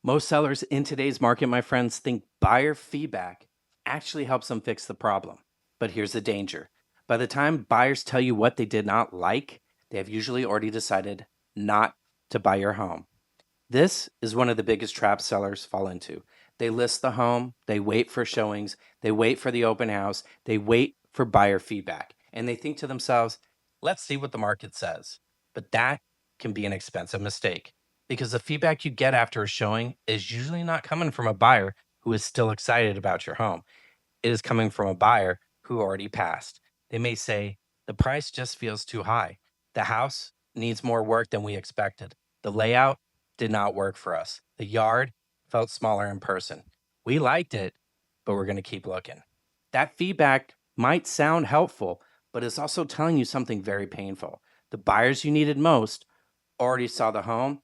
Most sellers in today's market, my friends, think buyer feedback actually helps them fix the problem. But here's the danger. By the time buyers tell you what they did not like, they have usually already decided not to buy your home. This is one of the biggest traps sellers fall into. They list the home, they wait for showings, they wait for the open house, they wait for buyer feedback, and they think to themselves, let's see what the market says. But that can be an expensive mistake because the feedback you get after a showing is usually not coming from a buyer who is still excited about your home. It is coming from a buyer who already passed. They may say, the price just feels too high. The house needs more work than we expected. The layout did not work for us. The yard felt smaller in person. We liked it, but we're going to keep looking. That feedback might sound helpful, but it's also telling you something very painful. The buyers you needed most already saw the home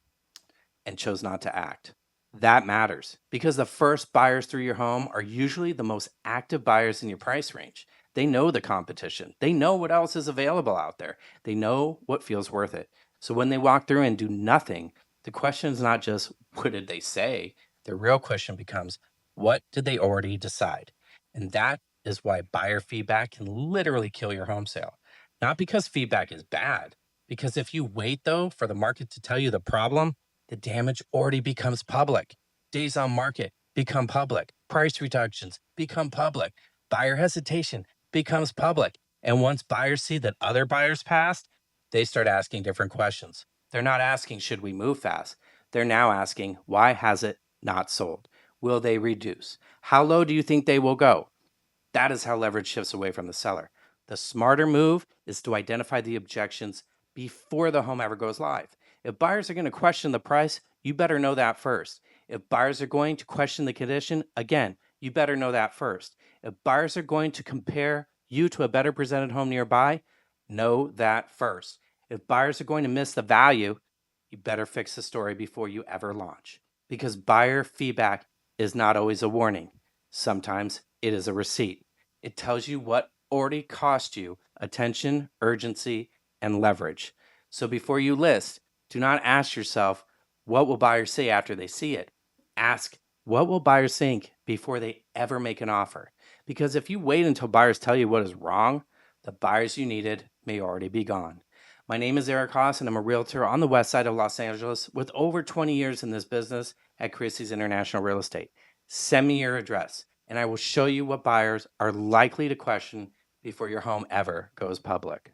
and chose not to act. That matters because the first buyers through your home are usually the most active buyers in your price range. They know the competition. They know what else is available out there. They know what feels worth it. So when they walk through and do nothing, the question is not just what did they say? The real question becomes what did they already decide? And that is why buyer feedback can literally kill your home sale. Not because feedback is bad, because if you wait though for the market to tell you the problem, the damage already becomes public. Days on market become public. Price reductions become public. Buyer hesitation becomes public. And once buyers see that other buyers passed, they start asking different questions. They're not asking, should we move fast? They're now asking, why has it not sold? Will they reduce? How low do you think they will go? That is how leverage shifts away from the seller. The smarter move is to identify the objections before the home ever goes live. If buyers are going to question the price, you better know that first. If buyers are going to question the condition, again, you better know that first. If buyers are going to compare you to a better presented home nearby, know that first. If buyers are going to miss the value, you better fix the story before you ever launch. Because buyer feedback is not always a warning. Sometimes it is a receipt. It tells you what already cost you attention, urgency, and leverage. So before you list, do not ask yourself, what will buyers say after they see it? Ask, what will buyers think before they ever make an offer? Because if you wait until buyers tell you what is wrong, the buyers you needed may already be gone. My name is Eric Haas, and I'm a realtor on the west side of Los Angeles with over 20 years in this business at Christie's International Real Estate. Send me your address, and I will show you what buyers are likely to question before your home ever goes public.